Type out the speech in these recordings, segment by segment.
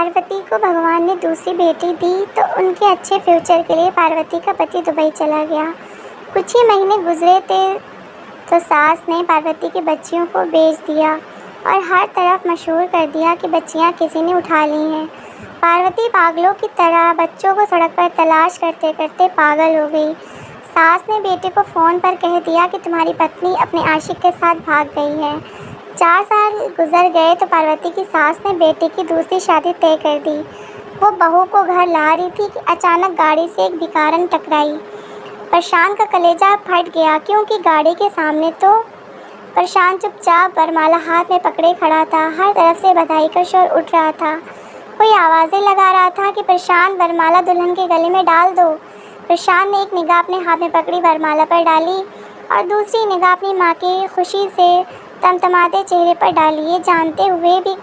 पार्वती को भगवान ने दूसरी बेटी दी तो उनके अच्छे फ्यूचर के लिए पार्वती का पति दुबई चला गया। कुछ ही महीने गुजरे थे तो सास ने पार्वती की बच्चियों को बेच दिया और हर तरफ मशहूर कर दिया कि बच्चियां किसी ने उठा ली हैं। पार्वती पागलों की तरह बच्चों को सड़क पर तलाश करते करते पागल हो गई। सास ने बेटे को फ़ोन पर कह दिया कि तुम्हारी पत्नी अपने आशिक के साथ भाग गई है। 4 साल गुजर गए तो पार्वती की सास ने बेटे की दूसरी शादी तय कर दी। वो बहू को घर ला रही थी कि अचानक गाड़ी से एक भिखारन टकराई। प्रशांत का कलेजा फट गया क्योंकि गाड़ी के सामने तो प्रशांत चुपचाप वरमाला हाथ में पकड़े खड़ा था। हर तरफ से बधाई का शोर उठ रहा था। कोई आवाज़ें लगा रहा था कि प्रशांत वरमाला दुल्हन के गले में डाल दो। प्रशांत ने एक निगाह अपने हाथ में पकड़ी वरमाला पर डाली और दूसरी निगाह अपनी माँ की खुशी से तमतमाते चेहरे पर डाली, ये जानते हुए भी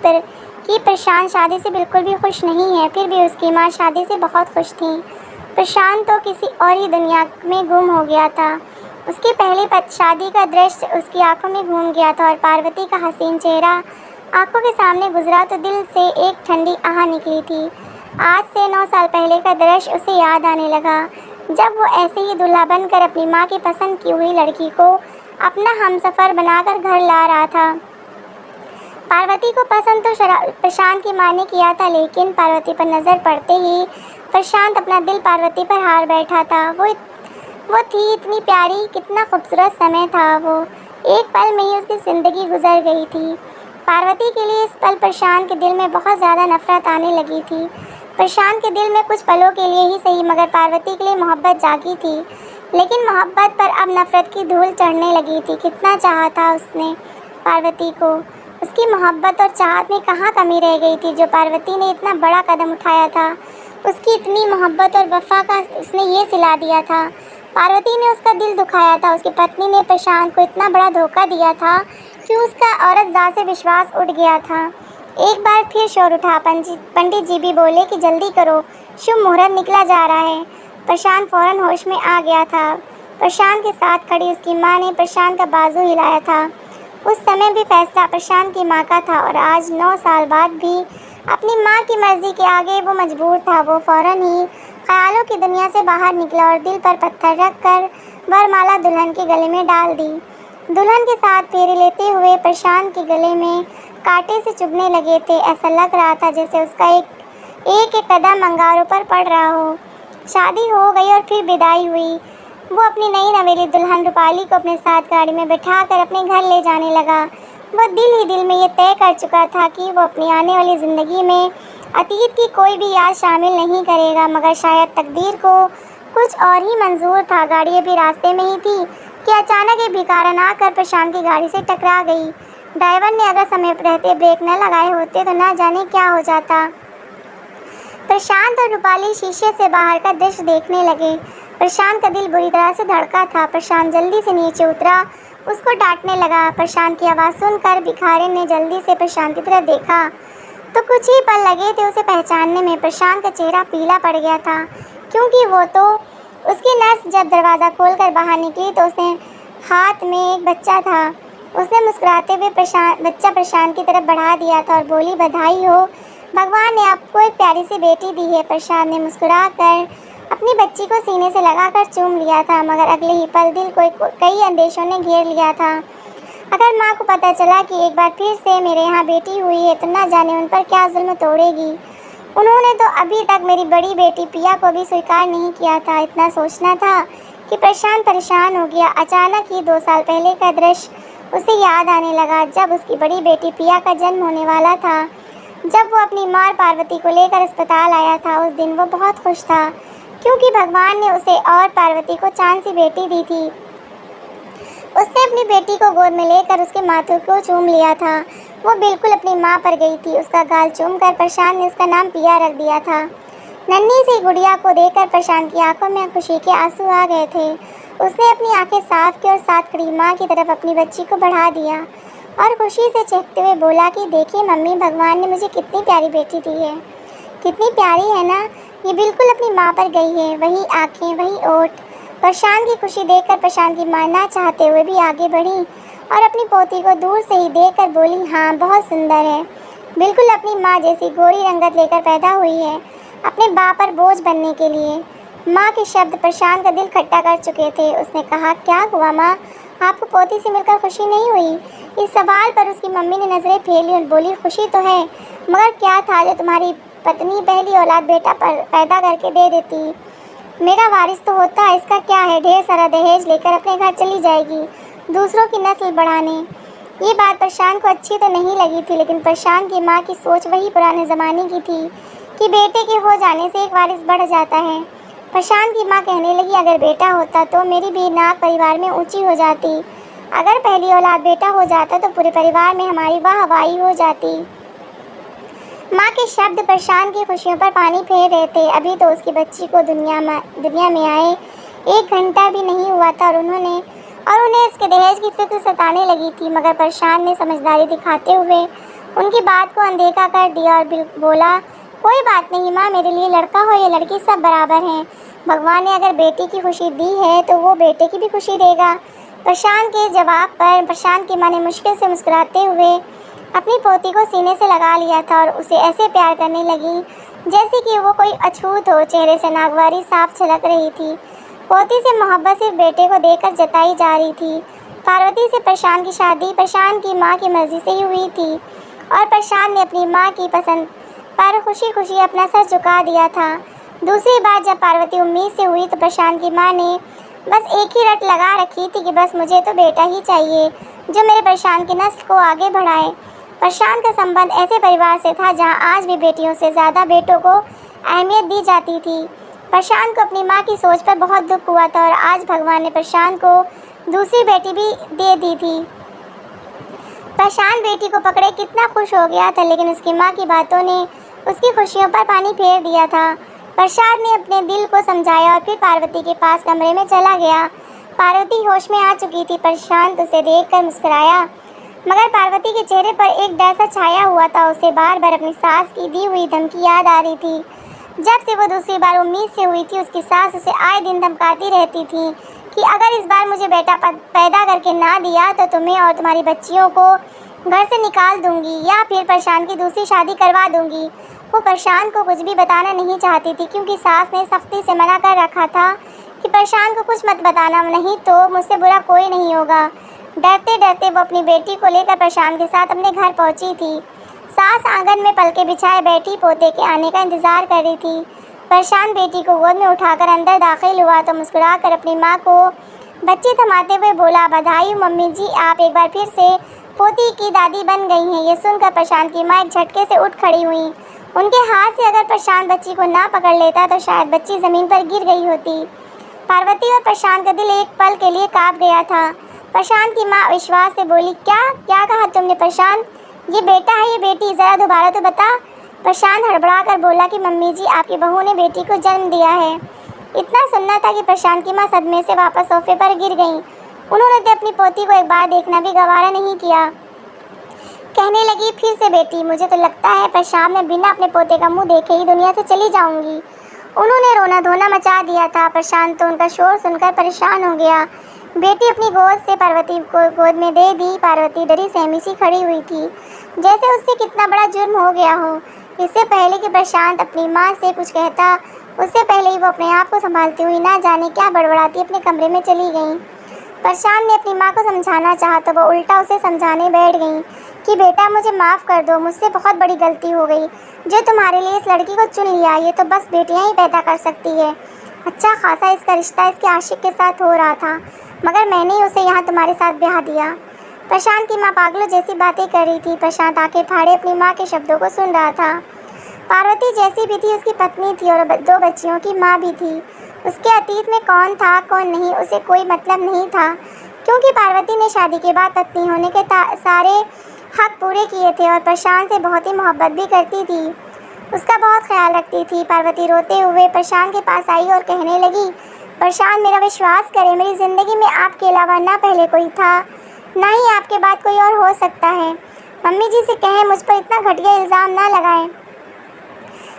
कि प्रशांत शादी से बिल्कुल भी खुश नहीं है। फिर भी उसकी माँ शादी से बहुत खुश थी। प्रशांत तो किसी और ही दुनिया में गुम हो गया था। उसकी पहली शादी का दृश्य उसकी आंखों में घूम गया था और पार्वती का हसीन चेहरा आंखों के सामने गुजरा तो दिल से एक ठंडी आह निकली थी। आज से 9 साल पहले का दृश्य उसे याद आने लगा, जब वो ऐसे ही दूल्हा बनकर अपनी माँ की पसंद की हुई लड़की को अपना हमसफ़र बनाकर घर ला रहा था। पार्वती को पसंद तो प्रशांत की माँ ने किया था, लेकिन पार्वती पर नज़र पड़ते ही प्रशांत अपना दिल पार्वती पर हार बैठा था। वो थी इतनी प्यारी, कितना खूबसूरत समय था वो। एक पल में ही उसकी ज़िंदगी गुजर गई थी। पार्वती के लिए इस पल प्रशांत के दिल में बहुत ज़्यादा नफरत आने लगी थी। प्रशांत के दिल में कुछ पलों के लिए ही सही मगर पार्वती के लिए मोहब्बत जागी थी, लेकिन मोहब्बत पर अब नफ़रत की धूल चढ़ने लगी थी। कितना चाहा था उसने पार्वती को। उसकी मोहब्बत और चाहत में कहाँ कमी रह गई थी जो पार्वती ने इतना बड़ा कदम उठाया था। उसकी इतनी मोहब्बत और वफ़ा का उसने ये सिला दिया था। पार्वती ने उसका दिल दुखाया था। उसकी पत्नी ने प्रशांत को इतना बड़ा धोखा दिया था कि उसका औरत ज़ात से विश्वास उठ गया था। एक बार फिर शोर उठा। पंडित जी भी बोले कि जल्दी करो, शुभ मुहूर्त निकला जा रहा है। प्रशांत फ़ौरन होश में आ गया था। प्रशांत के साथ खड़ी उसकी माँ ने प्रशांत का बाजू हिलाया था। उस समय भी फैसला प्रशांत की माँ का था और आज 9 साल बाद भी अपनी माँ की मर्ज़ी के आगे वो मजबूर था। वो फ़ौरन ही ख्यालों की दुनिया से बाहर निकला और दिल पर पत्थर रखकर वरमाला दुल्हन के गले में डाल दी। दुल्हन के साथ फेरे लेते हुए प्रशांत के गले में कांटे से चुभने लगे थे। ऐसा लग रहा था जैसे उसका एक कदम अंगारों पर पड़ रहा हो। शादी हो गई और फिर विदाई हुई। वो अपनी नई नवेली दुल्हन रूपाली को अपने साथ गाड़ी में बिठाकर अपने घर ले जाने लगा। वो दिल ही दिल में ये तय कर चुका था कि वो अपनी आने वाली ज़िंदगी में अतीत की कोई भी याद शामिल नहीं करेगा, मगर शायद तकदीर को कुछ और ही मंजूर था। गाड़ी अभी रास्ते में ही थी कि अचानक एक भिखारन आकर प्रशांत की गाड़ी से टकरा गई। ड्राइवर ने अगर समय पर रहते ब्रेक न लगाए होते तो ना जाने क्या हो जाता। प्रशांत और रूपाली शीशे से बाहर का दृश्य देखने लगे। प्रशांत का दिल बुरी तरह से धड़का था। प्रशांत जल्दी से नीचे उतरा, उसको डांटने लगा। प्रशांत की आवाज़ सुनकर भिखारिन ने जल्दी से प्रशांत की तरफ देखा तो कुछ ही पल लगे थे उसे पहचानने में। प्रशांत का चेहरा पीला पड़ गया था क्योंकि वो तो उसकी नर्स जब दरवाज़ा खोलकर बाहर निकली तो उसने हाथ में एक बच्चा था। उसने मुस्कुराते हुए बच्चा प्रशांत की तरफ बढ़ा दिया था और बोली, बधाई हो, भगवान ने आपको एक प्यारी सी बेटी दी है। प्रशांत ने मुस्कुराकर अपनी बच्ची को सीने से लगाकर चूम लिया था, मगर अगले ही पल दिल को कई अंदेशों ने घेर लिया था। अगर माँ को पता चला कि एक बार फिर से मेरे यहाँ बेटी हुई है तो ना जाने उन पर क्या जुल्म तोड़ेगी। उन्होंने तो अभी तक मेरी बड़ी बेटी पिया को भी स्वीकार नहीं किया था। इतना सोचना था कि प्रशांत परेशान हो गया। अचानक ही 2 साल पहले का दृश्य उसे याद आने लगा, जब उसकी बड़ी बेटी पिया का जन्म होने वाला था। जब वो अपनी माँ पार्वती को लेकर अस्पताल आया था, उस दिन वो बहुत खुश था क्योंकि भगवान ने उसे और पार्वती को चांद सी बेटी दी थी। उसने अपनी बेटी को गोद में लेकर उसके माथे को चूम लिया था। वो बिल्कुल अपनी माँ पर गई थी। उसका गाल चूमकर प्रशांत ने उसका नाम पिया रख दिया था। नन्ही सी गुड़िया को देखकर प्रशांत की आंखों में खुशी के आंसू आ गए थे। उसने अपनी आंखें साफ की और साथ खड़ी माँ की तरफ अपनी बच्ची को बढ़ा दिया और खुशी से चहकते हुए बोला कि देखिए मम्मी, भगवान ने मुझे कितनी प्यारी बेटी दी है। कितनी प्यारी है ना, ये बिल्कुल अपनी माँ पर गई है। वही आँखें, वही ओठ। प्रशांत की खुशी देखकर प्रशांत की माँ ना चाहते हुए भी आगे बढ़ी और अपनी पोती को दूर से ही देखकर बोली, हाँ बहुत सुंदर है। बिल्कुल अपनी माँ जैसी गोरी रंगत लेकर पैदा हुई है, अपने बाप पर बोझ बनने के लिए। माँ के शब्द प्रशांत का दिल खट्टा कर चुके थे। उसने कहा, क्या हुआ माँ, आपको पोती से मिलकर खुशी नहीं हुई? इस सवाल पर उसकी मम्मी ने नज़रें फेरी और बोली, खुशी तो है, मगर क्या था जो तुम्हारी पत्नी पहली औलाद बेटा पर पैदा करके दे देती। मेरा वारिस तो होता, इसका क्या है, ढेर सारा दहेज लेकर अपने घर चली जाएगी दूसरों की नस्ल बढ़ाने। ये बात प्रशांत को अच्छी तो नहीं लगी थी, लेकिन प्रशांत की माँ की सोच वही पुराने ज़माने की थी कि बेटे के हो जाने से एक वारिस बढ़ जाता है। प्रशांत की माँ कहने लगी, अगर बेटा होता तो मेरी भी नाक परिवार में ऊंची हो जाती। अगर पहली औलाद बेटा हो जाता तो पूरे परिवार में हमारी वाहवाही हो जाती। माँ के शब्द प्रशांत की खुशियों पर पानी फेर रहे थे। अभी तो उसकी बच्ची को दुनिया में आए 1 घंटा भी नहीं हुआ था और उन्हें इसके दहेज की फिक्र सताने लगी थी। मगर प्रशांत ने समझदारी दिखाते हुए उनकी बात को अनदेखा कर दिया और बोला, कोई बात नहीं माँ, मेरे लिए लड़का हो या लड़की सब बराबर हैं। भगवान ने अगर बेटी की खुशी दी है तो वो बेटे की भी खुशी देगा। प्रशांत के जवाब पर प्रशांत की माँ ने मुश्किल से मुस्कुराते हुए अपनी पोती को सीने से लगा लिया था और उसे ऐसे प्यार करने लगी जैसे कि वो कोई अछूत हो। चेहरे से नागवारी साफ छलक रही थी। पोती से मोहब्बत सिर्फ बेटे को देकर जताई जा रही थी। पार्वती से प्रशांत की शादी प्रशांत की माँ की मर्जी से ही हुई थी और प्रशांत ने अपनी माँ की पसंद पर खुशी खुशी अपना सर झुका दिया था। दूसरी बार जब पार्वती उम्मीद से हुई तो प्रशांत की माँ ने बस एक ही रट लगा रखी थी कि बस मुझे तो बेटा ही चाहिए जो मेरे प्रशांत की नस्ल को आगे बढ़ाए। प्रशांत का संबंध ऐसे परिवार से था जहाँ आज भी बेटियों से ज़्यादा बेटों को अहमियत दी जाती थी। प्रशांत को अपनी माँ की सोच पर बहुत दुख हुआ था और आज भगवान ने प्रशांत को दूसरी बेटी भी दे दी थी। प्रशांत बेटी को पकड़े कितना खुश हो गया था, लेकिन उसकी माँ की बातों ने उसकी खुशियों पर पानी फेर दिया था। प्रशांत ने अपने दिल को समझाया और फिर पार्वती के पास कमरे में चला गया। पार्वती होश में आ चुकी थी। प्रशांत उसे देखकर मुस्कुराया, मगर पार्वती के चेहरे पर एक डर सा छाया हुआ था। उसे बार बार अपनी सास की दी हुई धमकी याद आ रही थी। जब से वो दूसरी बार उम्मीद से हुई थी, उसकी सास उसे आए दिन धमकाती रहती थी कि अगर इस बार मुझे बेटा पैदा करके ना दिया तो तुम्हें और तुम्हारी बच्चियों को घर से निकाल दूंगी या फिर प्रशांत की दूसरी शादी करवा दूंगी। वो प्रशांत को कुछ भी बताना नहीं चाहती थी क्योंकि सास ने सख्ती से मना कर रखा था कि प्रशांत को कुछ मत बताना, नहीं तो मुझसे बुरा कोई नहीं होगा। डरते डरते वो अपनी बेटी को लेकर प्रशांत के साथ अपने घर पहुंची थी। सास आंगन में पलके बिछाए बैठी पोते के आने का इंतजार कर रही थी। प्रशांत बेटी को गोद में उठाकर अंदर दाखिल हुआ तो मुस्कुराकर अपनी माँ को बच्ची थमाते हुए बोला, बधाई मम्मी जी, आप एक बार फिर से पोती की दादी बन गई हैं। ये सुनकर प्रशांत की माँ एक झटके से उठ खड़ी हुई। उनके हाथ से अगर प्रशांत बच्ची को ना पकड़ लेता तो शायद बच्ची ज़मीन पर गिर गई होती। पार्वती और प्रशांत का दिल एक पल के लिए काँप गया था। प्रशांत की माँ विश्वास से बोली, क्या कहा तुमने प्रशांत? ये बेटा है, ये बेटी? ज़रा दोबारा तो बता। प्रशांत हड़बड़ा कर बोला कि मम्मी जी, आपकी बहू ने बेटी को जन्म दिया है। इतना सुनना था कि प्रशांत की माँ सदमे से वापस सोफे पर गिर गईं। उन्होंने तो अपनी पोती को एक बार देखना भी गवारा नहीं किया। कहने लगी, फिर से बेटी? मुझे तो लगता है प्रशांत, मैं बिना अपने पोते का मुंह देखे ही दुनिया से चली जाऊंगी। उन्होंने रोना धोना मचा दिया था। प्रशांत तो उनका शोर सुनकर परेशान हो गया। बेटी अपनी गोद से पार्वती को गोद में दे दी। पार्वती डरी सहमी सी खड़ी हुई थी, जैसे उससे कितना बड़ा जुर्म हो गया हो। इससे पहले कि प्रशांत अपनी माँ से कुछ कहता, उससे पहले ही वो अपने आप को संभालती हुई ना जाने क्या बड़बड़ाती अपने कमरे में चली गई। प्रशांत ने अपनी माँ को समझाना चाहा तो वो उल्टा उसे समझाने बैठ गई कि बेटा, मुझे माफ़ कर दो, मुझसे बहुत बड़ी गलती हो गई जो तुम्हारे लिए इस लड़की को चुन लिया। ये तो बस बेटियाँ ही पैदा कर सकती है। अच्छा खासा इसका रिश्ता इसके आशिक के साथ हो रहा था, मगर मैंने ही उसे यहाँ तुम्हारे साथ ब्याह दिया। प्रशांत की माँ पागलों जैसी बातें कर रही थी। प्रशांत आंखें फाड़े अपनी माँ के शब्दों को सुन रहा था। पार्वती जैसी भी थी, उसकी पत्नी थी और 2 बच्चियों की माँ भी थी। उसके अतीत में कौन था कौन नहीं, उसे कोई मतलब नहीं था, क्योंकि पार्वती ने शादी के बाद पत्नी होने के सारे हक पूरे किए थे और प्रशांत से बहुत ही मोहब्बत भी करती थी, उसका बहुत ख्याल रखती थी। पार्वती रोते हुए प्रशांत के पास आई और कहने लगी, प्रशांत, मेरा विश्वास करें, मेरी ज़िंदगी में आपके अलावा ना पहले कोई था, ना ही आपके बाद कोई और हो सकता है। मम्मी जी से कहें मुझ पर इतना घटिया इल्ज़ाम ना लगाएं।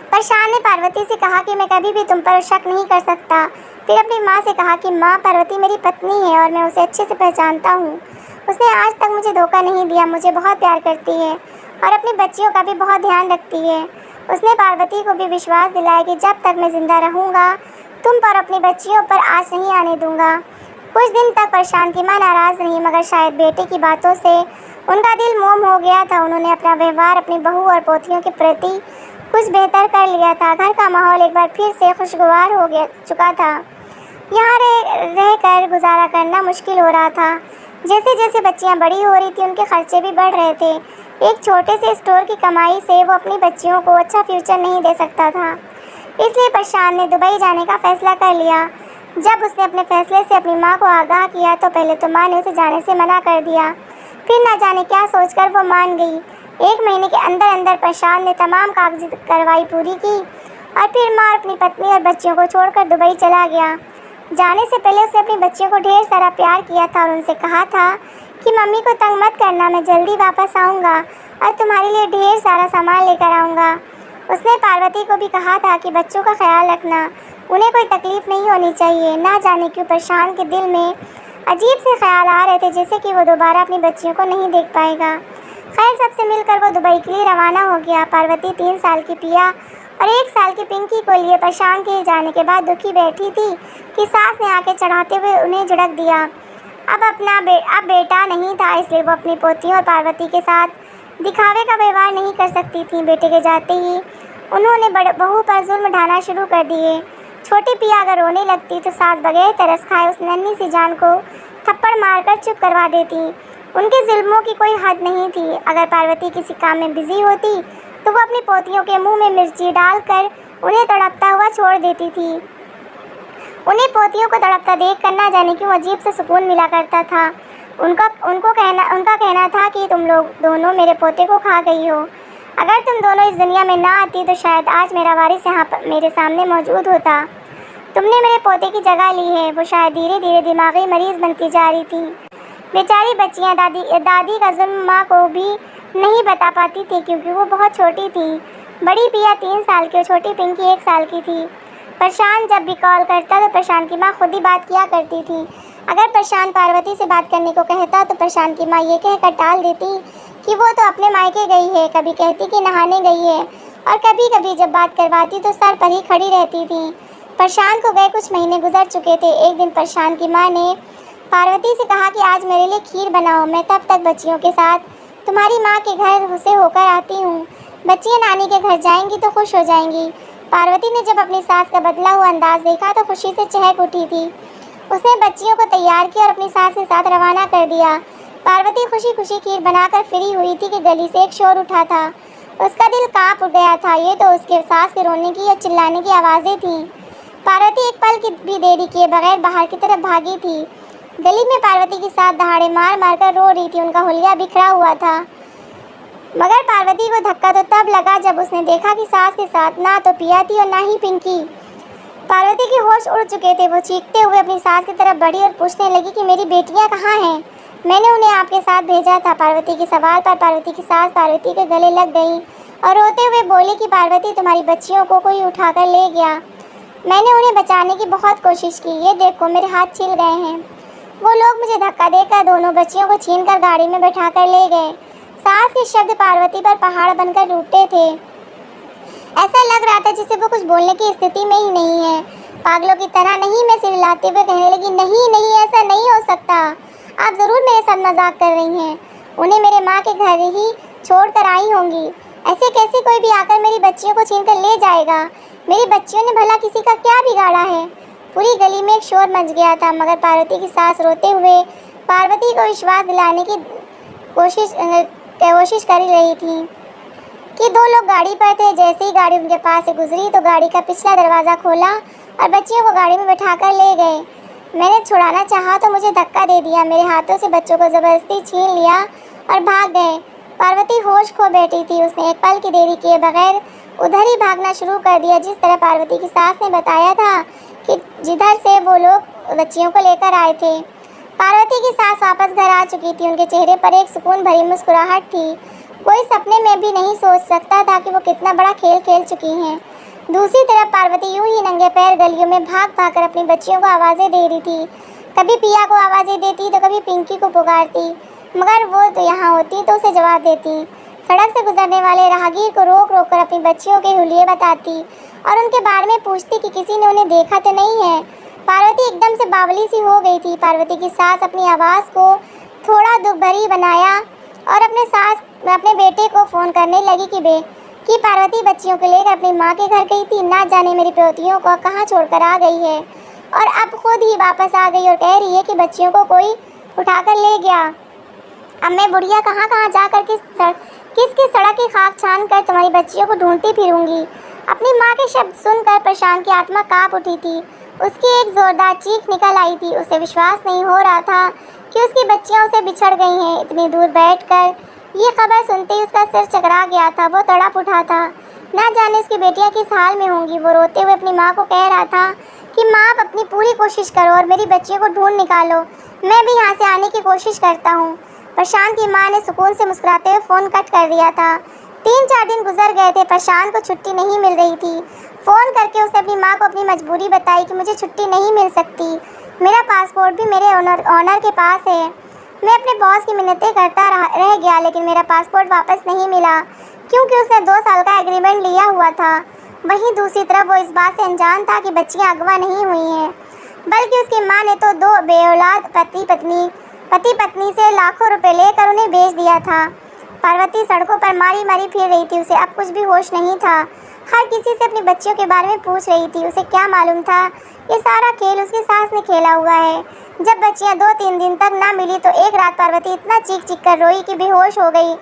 प्रशांत ने पार्वती से कहा कि मैं कभी भी तुम पर शक नहीं कर सकता। फिर अपनी माँ से कहा कि माँ, पार्वती मेरी पत्नी है और मैं उसे अच्छे से पहचानता हूँ। उसने आज तक मुझे धोखा नहीं दिया, मुझे बहुत प्यार करती है और अपनी बच्चियों का भी बहुत ध्यान रखती है। उसने पार्वती को भी विश्वास दिलाया कि जब तक मैं जिंदा रहूँगा तुम पर अपनी बच्चियों पर आँच नहीं आने दूंगा। कुछ दिन तक प्रशांत की माँ नाराज़ रही, मगर शायद बेटे की बातों से उनका दिल मोम हो गया था। उन्होंने अपना व्यवहार अपनी बहू और पोतियों के प्रति कुछ बेहतर कर लिया था। घर का माहौल एक बार फिर से खुशगवार हो चुका था। यहाँ रह कर गुजारा करना मुश्किल हो रहा था। जैसे जैसे बच्चियाँ बड़ी हो रही थी उनके खर्चे भी बढ़ रहे थे। एक छोटे से स्टोर की कमाई से वो अपनी बच्चियों को अच्छा फ्यूचर नहीं दे सकता था। इसलिए प्रशांत ने दुबई जाने का फैसला कर लिया। जब उसने अपने फैसले से अपनी माँ को आगाह किया तो पहले तो माँ ने उसे जाने से मना कर दिया, फिर न जाने क्या सोचकर वो मान गई। 1 महीने के अंदर अंदर प्रशांत ने तमाम कागजी कार्रवाई पूरी की और फिर माँ अपनी पत्नी और बच्चियों को छोड़कर दुबई चला गया। जाने से पहले उसने अपनी बच्चियों को ढेर सारा प्यार किया था और उनसे कहा था कि मम्मी को तंग मत करना, मैं जल्दी वापस आऊँगा और तुम्हारे लिए ढेर सारा सामान लेकर आऊँगा। उसने पार्वती को भी कहा था कि बच्चों का ख्याल रखना, उन्हें कोई तकलीफ़ नहीं होनी चाहिए। ना जाने क्यों प्रशांत के दिल में अजीब से ख्याल आ रहे थे, जैसे कि वो दोबारा अपनी बच्चियों को नहीं देख पाएगा। खैर, सबसे मिलकर वो दुबई के लिए रवाना हो गया। पार्वती 3 साल की पिया और 1 साल की पिंकी को लिए प्रशांत के जाने के बाद दुखी बैठी थी कि सास ने आके चढ़ाते हुए उन्हें झिड़क दिया। अब बेटा नहीं था, इसलिए वो अपनी पोतियों और पार्वती के साथ दिखावे का व्यवहार नहीं कर सकती थी। बेटे के जाते ही उन्होंने बहू पर जुल्म ढाना शुरू कर दिए। छोटी पिया अगर रोने लगती तो सास बगैर तरस खाए उस नन्ही सी जान को थप्पड़ मारकर चुप करवा देती। उनके जुल्मों की कोई हद नहीं थी। अगर पार्वती किसी काम में बिजी होती तो वो अपनी पोतियों के मुंह में मिर्ची डालकर उन्हें तड़पता हुआ छोड़ देती थी। उन्हें पोतियों को तड़पता देख कर ना जाने क्यों अजीब सा सुकून मिला करता था। उनका कहना था कि तुम लोग दोनों मेरे पोते को खा गई हो। अगर तुम दोनों इस दुनिया में ना आती तो शायद आज मेरा वारिस यहाँ पर मेरे सामने मौजूद होता। तुमने मेरे पोते की जगह ली है। वो शायद धीरे धीरे दिमागी मरीज बनती जा रही थी। बेचारी बच्चियाँ दादी का जुल्म माँ को भी नहीं बता पाती थी क्योंकि वो बहुत छोटी थी। बड़ी पिया 3 साल की और छोटी पिंकी 1 साल की थी। प्रशांत जब भी कॉल करता तो प्रशांत की माँ खुद ही बात किया करती थी। अगर प्रशांत पार्वती से बात करने को कहता तो प्रशांत की माँ ये कहकर टाल देती कि वो तो अपने मायके गई है। कभी कहती कि नहाने गई है और कभी कभी जब बात करवाती तो सर पर ही खड़ी रहती थी। प्रशांत को गए कुछ महीने गुजर चुके थे। एक दिन प्रशांत की माँ ने पार्वती से कहा कि आज मेरे लिए खीर बनाओ, मैं तब तक बच्चियों के साथ तुम्हारी माँ के घर से होकर आती हूँ। बच्चियाँ नानी के घर जाएंगी तो खुश हो जाएंगी। पार्वती ने जब अपनी सास का बदला हुआ अंदाज देखा तो खुशी से चहक उठी थी। उसने बच्चियों को तैयार किया और अपनी सास के साथ रवाना कर दिया। पार्वती खुशी खुशी खीर बनाकर फ्री हुई थी कि गली से एक शोर उठा था। उसका दिल काँप गया था। ये तो उसके सास के रोने की और चिल्लाने की आवाज़ें थीं। पार्वती एक पल की भी देरी किए बगैर बाहर की तरफ भागी थी। गली में पार्वती की सास दहाड़े मार मार कर रो रही थी। उनका हुलिया बिखरा हुआ था। मगर पार्वती को धक्का तो तब लगा जब उसने देखा कि सास के साथ ना तो पिया थी और ना ही पिंकी। पार्वती के होश उड़ चुके थे। वो चीखते हुए अपनी सास की तरफ बढ़ी और पूछने लगी कि मेरी बेटियां कहाँ हैं? मैंने उन्हें आपके साथ भेजा था। पार्वती के सवाल पर पार्वती की सास पार्वती के गले लग गई और रोते हुए बोली कि पार्वती, तुम्हारी बच्चियों को कोई उठाकर ले गया। मैंने उन्हें बचाने की बहुत कोशिश की। ये देखो मेरे हाथ छिल गए हैं। वो लोग मुझे धक्का देकर दोनों बच्चियों को छीनकर गाड़ी में बैठाकर ले गए। सास के शब्द पार्वती पर पहाड़ बनकर टूटे थे। ऐसा लग रहा था जैसे वो कुछ बोलने की स्थिति में ही नहीं है। पागलों की तरह नहीं मैं सिर हिलाते हुए कहने लगी, नहीं नहीं, ऐसा नहीं हो सकता। आप ज़रूर मेरे साथ मजाक कर रही हैं। उन्हें मेरे माँ के घर ही छोड़ कर आई होंगी। ऐसे कैसे कोई भी आकर मेरी बच्चियों को छीन कर ले जाएगा? मेरी बच्चियों ने भला किसी का क्या बिगाड़ा है? पूरी गली में एक शोर मच गया था। मगर पार्वती की सास रोते हुए पार्वती को विश्वास दिलाने की कोशिश कर रही थी कि 2 लोग गाड़ी पर थे। जैसे ही गाड़ी उनके पास से गुजरी तो गाड़ी का पिछला दरवाज़ा खोला और बच्चियों को गाड़ी में बैठाकर ले गए। मैंने छुड़ाना चाहा तो मुझे धक्का दे दिया। मेरे हाथों से बच्चों को ज़बरदस्ती छीन लिया और भाग गए। पार्वती होश खो बैठी थी। उसने एक पल की देरी किए बगैर उधर ही भागना शुरू कर दिया जिस तरह पार्वती की सास ने बताया था कि जिधर से वो लोग बच्चियों को लेकर आए थे। पार्वती की सास वापस घर आ चुकी थी। उनके चेहरे पर एक सुकून भरी मुस्कुराहट थी। कोई सपने में भी नहीं सोच सकता था कि वो कितना बड़ा खेल खेल चुकी हैं। दूसरी तरफ पार्वती यूं ही नंगे पैर गलियों में भाग भाग कर अपनी बच्चियों को आवाज़ें दे रही थी। कभी पिया को आवाज़ें देती तो कभी पिंकी को पुकारती, मगर वो तो यहाँ होती तो उसे जवाब देती। सड़क से गुजरने वाले राहगीर को रोक रोक कर अपनी बच्चियों के हुलिये बताती और उनके बारे में पूछती कि किसी ने उन्हें देखा तो नहीं है। पार्वती एकदम से बावली सी हो गई थी। पार्वती की सास अपनी आवाज़ को थोड़ा दुख भरी बनाया और अपने बेटे को फ़ोन करने लगी कि पार्वती बच्चियों को लेकर अपनी माँ के घर गई थी। ना जाने मेरी पोतियों को कहाँ छोड़कर आ गई है और अब खुद ही वापस आ गई और कह रही है कि बच्चियों को कोई उठाकर ले गया। अब मैं बुढ़िया कहाँ कहाँ जाकर किस सड़क की खाक छान कर तुम्हारी बच्चियों को ढूंढती फिरूंगी। अपनी माँ के शब्द सुनकर प्रशांत की आत्मा काँप उठी थी। उसकी एक जोरदार चीख निकल आई थी। उसे विश्वास नहीं हो रहा था कि उसकी बच्चियाँ उसे बिछड़ गई हैं। इतनी दूर बैठकर ये खबर सुनते ही उसका सिर चकरा गया था। वो तड़प उठा था। ना जाने उसकी बेटियाँ किस हाल में होंगी। वो रोते हुए अपनी माँ को कह रहा था कि माँ, आप अपनी पूरी कोशिश करो और मेरी बच्चियों को ढूंढ निकालो। मैं भी यहाँ से आने की कोशिश करता हूँ। प्रशांत की माँ ने सुकून से मुस्कुराते हुए फ़ोन कट कर दिया था। 3-4 दिन गुजर गए थे। प्रशांत को छुट्टी नहीं मिल रही थी। फ़ोन करके उसने अपनी माँ को अपनी मजबूरी बताई कि मुझे छुट्टी नहीं मिल सकती। मेरा पासपोर्ट भी मेरे ऑनर के पास है। मैं अपने बॉस की मिन्नतें करता रह गया, लेकिन मेरा पासपोर्ट वापस नहीं मिला क्योंकि उसने 2 साल का एग्रीमेंट लिया हुआ था। वहीं दूसरी तरफ वो इस बात से अनजान था कि बच्चियाँ अगवा नहीं हुई हैं, बल्कि उसकी माँ ने तो 2 बेऔलाद पति पत्नी से लाखों रुपए लेकर उन्हें बेच दिया था। पार्वती सड़कों पर मारी मारी फिर रही थी। उसे अब कुछ भी होश नहीं था। हर किसी से अपनी बच्चियों के बारे में पूछ रही थी। उसे क्या मालूम था ये सारा खेल उसकी सास ने खेला हुआ है। जब बच्चियां 2-3 दिन तक ना मिली तो एक रात पार्वती इतना चीख चीख कर रोई कि बेहोश हो गई।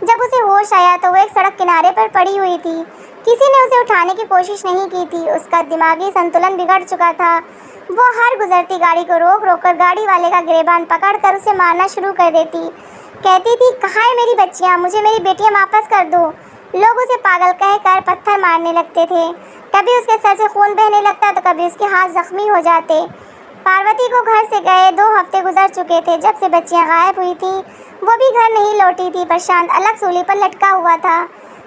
जब उसे होश आया तो वो एक सड़क किनारे पर पड़ी हुई थी। किसी ने उसे उठाने की कोशिश नहीं की थी। उसका दिमागी संतुलन बिगड़ चुका था। वो हर गुजरती गाड़ी को रोक रोक कर गाड़ी वाले का गिरेबान पकड़कर उसे मारना शुरू कर देती। कहती थी, कहाँ है मेरी बच्चियाँ, मुझे मेरी बेटियाँ वापस कर दो। लोग उसे पागल कहकर पत्थर मारने लगते थे। कभी उसके सर से खून बहने लगता तो कभी उसके हाथ जख्मी हो जाते। पार्वती को घर से गए 2 हफ्ते गुजर चुके थे। जब से बच्चियाँ गायब हुई थी वो भी घर नहीं लौटी थी। प्रशांत अलग सूली पर लटका हुआ था।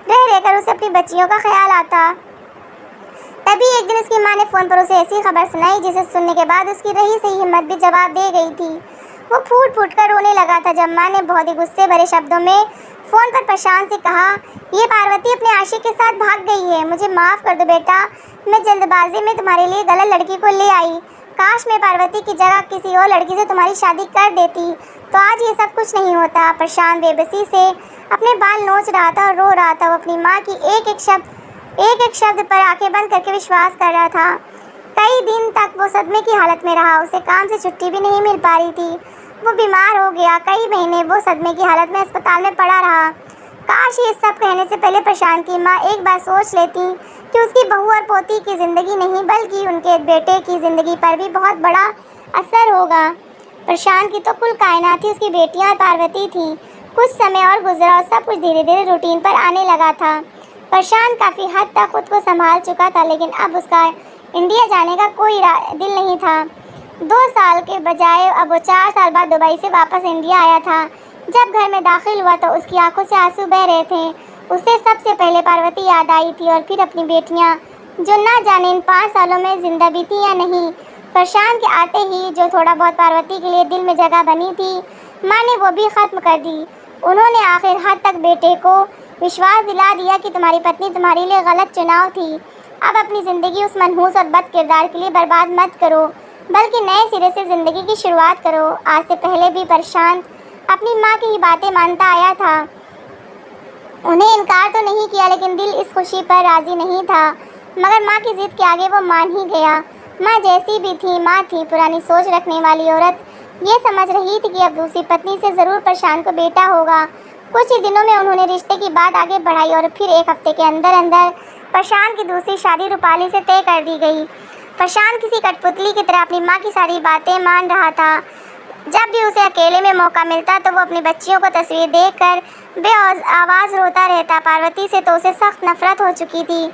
रह रहकर उसे अपनी बच्चियों का ख्याल आता। तभी एक दिन उसकी माँ ने फ़ोन पर उसे ऐसी खबर सुनाई जिसे सुनने के बाद उसकी रही सही हिम्मत भी जवाब दे गई थी। वो फूट फूट कर रोने लगा था जब माँ ने बहुत ही गुस्से भरे शब्दों में फ़ोन पर प्रशांत से कहा, ये पार्वती अपने आशिक के साथ भाग गई है। मुझे माफ़ कर दो बेटा, मैं जल्दबाजी में तुम्हारे लिए गलत लड़की को ले आई। काश मैं पार्वती की जगह किसी और लड़की से तुम्हारी शादी कर देती तो आज ये सब कुछ नहीं होता। प्रशांत बेबसी से अपने बाल नोच रहा था और रो रहा था। वो अपनी माँ की एक एक शब्द पर आंखें बंद करके विश्वास कर रहा था। कई दिन तक वो सदमे की हालत में रहा। उसे काम से छुट्टी भी नहीं मिल पा रही थी। वो बीमार हो गया। कई महीने वो सदमे की हालत में अस्पताल में पड़ा रहा। काश ये सब कहने से पहले प्रशांत की माँ एक बार सोच लेती कि उसकी बहू और पोती की ज़िंदगी नहीं बल्कि उनके बेटे की ज़िंदगी पर भी बहुत बड़ा असर होगा। प्रशांत की तो कुल कायनात ही उसकी बेटियाँ और पार्वती थी। कुछ समय और गुजरा और सब कुछ धीरे धीरे रूटीन पर आने लगा था। प्रशांत काफ़ी हद तक खुद को संभाल चुका था, लेकिन अब उसका इंडिया जाने का कोई दिल नहीं था। 2 साल के बजाय अब वो 4 साल बाद दुबई से वापस इंडिया आया था। जब घर में दाखिल हुआ तो उसकी आंखों से आंसू बह रहे थे। उसे सबसे पहले पार्वती याद आई थी और फिर अपनी बेटियां, जो ना जाने इन 5 सालों में जिंदा भी थी या नहीं। प्रशांत के आते ही जो थोड़ा बहुत पार्वती के लिए दिल में जगह बनी थी, माँ ने वो भी ख़त्म कर दी। उन्होंने आखिर हद तक बेटे को विश्वास दिला दिया कि तुम्हारी पत्नी तुम्हारे लिए गलत चुनाव थी। अब अपनी ज़िंदगी उस मनहूस और बद किरदार के लिए बर्बाद मत करो, बल्कि नए सिरे से ज़िंदगी की शुरुआत करो। आज से पहले भी प्रशांत अपनी माँ की ही बातें मानता आया था। उन्हें इनकार तो नहीं किया, लेकिन दिल इस खुशी पर राज़ी नहीं था। मगर माँ की ज़िद के आगे वो मान ही गया। माँ जैसी भी थी, माँ थी। पुरानी सोच रखने वाली औरत ये समझ रही थी कि अब दूसरी पत्नी से ज़रूर प्रशांत को बेटा होगा। कुछ ही दिनों में उन्होंने रिश्ते की बात आगे बढ़ाई और फिर 1 हफ्ते के अंदर अंदर प्रशांत की दूसरी शादी रूपाली से तय कर दी गई। प्रशांत किसी कठपुतली की तरह अपनी माँ की सारी बातें मान रहा था। जब भी उसे अकेले में मौका मिलता तो वो अपनी बच्चियों को तस्वीर देखकर आवाज़ रोता रहता। पार्वती से तो उसे सख्त नफरत हो चुकी थी।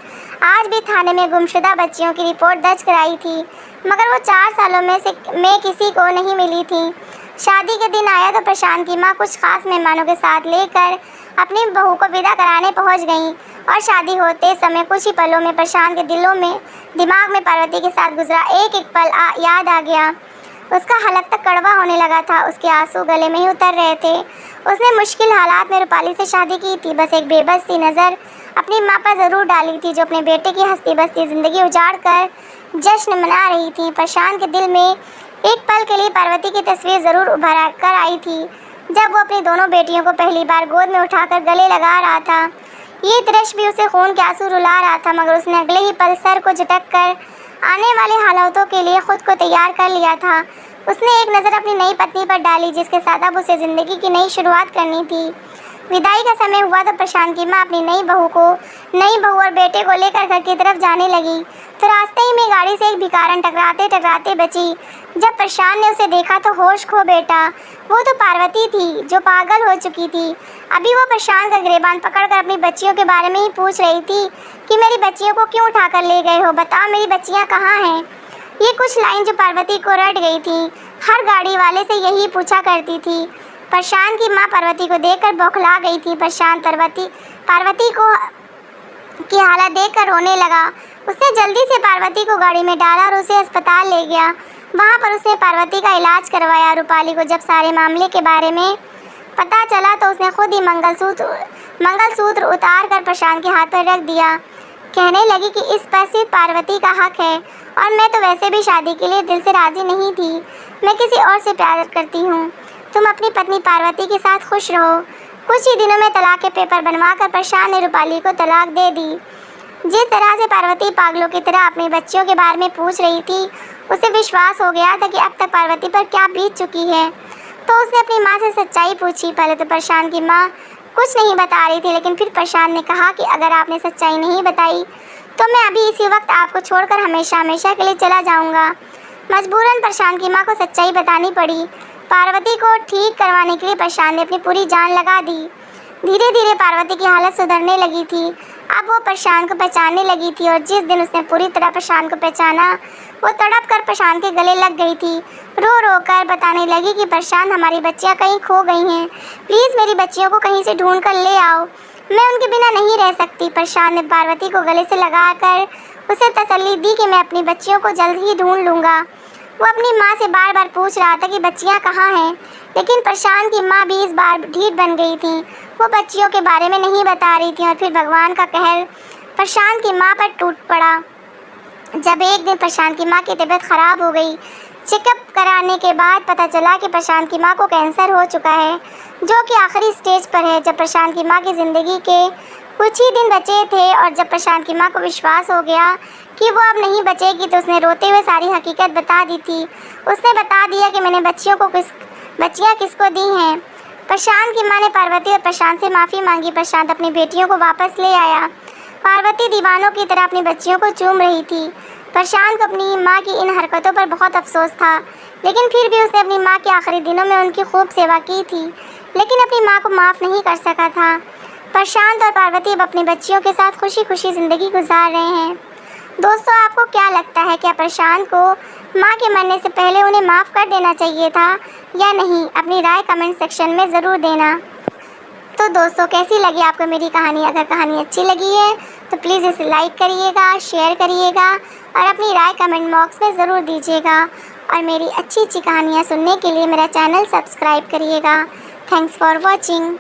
आज भी थाने में गुमशुदा बच्चियों की रिपोर्ट दर्ज कराई थी, मगर वो 4 सालों में किसी को नहीं मिली थी। शादी के दिन आया तो प्रशांत की माँ कुछ खास मेहमानों के साथ लेकर अपनी बहू को विदा कराने पहुँच गई और शादी होते समय कुछ ही पलों में प्रशांत के दिमाग में पार्वती के साथ गुजरा एक एक पल याद आ गया। उसका हलक तक कड़वा होने लगा था। उसके आंसू गले में ही उतर रहे थे। उसने मुश्किल हालात में रूपाली से शादी की थी, बस एक बेबस सी नज़र अपनी माँ पर ज़रूर डाली थी, जो अपने बेटे की हंसती बसती ज़िंदगी उजाड़ कर जश्न मना रही थी। प्रशांत के दिल में एक पल के लिए पार्वती की तस्वीर ज़रूर उभर कर आई थी, जब वो अपनी दोनों बेटियों को पहली बार गोद में उठाकर गले लगा रहा था। ये दृश्य भी उसे खून के आंसू रुला रहा था, मगर उसने अगले ही पल सर को झटक कर आने वाले हालातों के लिए खुद को तैयार कर लिया था। उसने एक नज़र अपनी नई पत्नी पर डाली, जिसके साथ अब उसे ज़िंदगी की नई शुरुआत करनी थी। विदाई का समय हुआ तो प्रशांत की माँ अपनी नई बहू और बेटे को लेकर घर की तरफ जाने लगी, तो रास्ते ही में गाड़ी से एक भिखारन टकराते टकराते बची। जब प्रशांत ने उसे देखा तो होश खो बैठा। वो तो पार्वती थी, जो पागल हो चुकी थी। अभी वो प्रशांत का गिरेबान पकड़कर अपनी बच्चियों के बारे में ही पूछ रही थी कि मेरी बच्चियों को क्यों उठाकर ले गए हो, बताओ मेरी बच्चियाँ कहाँ हैं। ये कुछ लाइन जो पार्वती को रट गई थी, हर गाड़ी वाले से यही पूछा करती थी। प्रशांत की माँ पार्वती को देखकर बौखला गई थी। प्रशांत पार्वती को की हालत देखकर रोने लगा। उसने जल्दी से पार्वती को गाड़ी में डाला और उसे अस्पताल ले गया। वहाँ पर उसने पार्वती का इलाज करवाया। रूपाली को जब सारे मामले के बारे में पता चला तो उसने खुद ही मंगलसूत्र उतार कर प्रशांत के हाथ पर रख दिया। कहने लगी कि इस पर सिर्फ पार्वती का हक है, और मैं तो वैसे भी शादी के लिए दिल से राज़ी नहीं थी। मैं किसी और से प्यार करती हूँ। तुम अपनी पत्नी पार्वती के साथ खुश रहो। कुछ ही दिनों में तलाक के पेपर बनवाकर प्रशांत ने रूपाली को तलाक दे दी। जिस तरह से पार्वती पागलों की तरह अपनी बच्चियों के बारे में पूछ रही थी, उसे विश्वास हो गया था कि अब तक पार्वती पर क्या बीत चुकी है। तो उसने अपनी माँ से सच्चाई पूछी। पहले तो प्रशांत की माँ कुछ नहीं बता रही थी, लेकिन फिर प्रशांत ने कहा कि अगर आपने सच्चाई नहीं बताई तो मैं अभी इसी वक्त आपको छोड़कर हमेशा हमेशा के लिए चला जाऊँगा। मजबूरन प्रशांत की माँ को सच्चाई बतानी पड़ी। पार्वती को ठीक करवाने के लिए प्रशांत ने अपनी पूरी जान लगा दी। धीरे धीरे पार्वती की हालत सुधरने लगी थी। अब वो प्रशांत को पहचानने लगी थी, और जिस दिन उसने पूरी तरह प्रशांत को पहचाना, वो तड़प कर प्रशांत के गले लग गई थी। रो रो कर बताने लगी कि प्रशांत, हमारी बच्चियाँ कहीं खो गई हैं, प्लीज़ मेरी बच्चियों को कहीं से ढूंढ कर ले आओ, मैं उनके बिना नहीं रह सकती। प्रशांत ने पार्वती को गले से लगाकर उसे तसल्ली दी कि मैं अपनी बच्चियों को जल्द ही ढूंढ लूँगा। वो अपनी माँ से बार बार पूछ रहा था कि बच्चियाँ कहाँ हैं, लेकिन प्रशांत की माँ भी इस बार ढीठ बन गई थी। वो बच्चियों के बारे में नहीं बता रही थी, और फिर भगवान का कहर प्रशांत की माँ पर टूट पड़ा। जब एक दिन प्रशांत की माँ की तबीयत ख़राब हो गई, चेकअप कराने के बाद पता चला कि प्रशांत की माँ को कैंसर हो चुका है, जो कि आखिरी स्टेज पर है। जब प्रशांत की माँ की ज़िंदगी के कुछ ही दिन बचे थे, और जब प्रशांत की माँ को विश्वास हो गया कि वो अब नहीं बचेगी, तो उसने रोते हुए सारी हकीकत बता दी थी। उसने बता दिया कि मैंने बच्चियाँ किसको दी हैं। प्रशांत की माँ ने पार्वती और प्रशांत से माफ़ी मांगी। प्रशांत अपनी बेटियों को वापस ले आया। पार्वती दीवानों की तरह अपनी बच्चियों को चूम रही थी। प्रशांत को अपनी माँ की इन हरकतों पर बहुत अफसोस था, लेकिन फिर भी उसने अपनी माँ के आखिरी दिनों में उनकी खूब सेवा की थी, लेकिन अपनी माँ को माफ़ नहीं कर सका था। प्रशांत और पार्वती अब अपनी बच्चियों के साथ खुशी खुशी ज़िंदगी गुजार रहे हैं। दोस्तों, आपको क्या लगता है, क्या प्रशांत को माँ के मरने से पहले उन्हें माफ़ कर देना चाहिए था या नहीं? अपनी राय कमेंट सेक्शन में ज़रूर देना। तो दोस्तों, कैसी लगी आपको मेरी कहानी? अगर कहानी अच्छी लगी है तो प्लीज़ इसे लाइक करिएगा, शेयर करिएगा, और अपनी राय कमेंट बॉक्स में ज़रूर दीजिएगा। और मेरी अच्छी अच्छी कहानियाँ सुनने के लिए मेरा चैनल सब्सक्राइब करिएगा। Thanks for watching.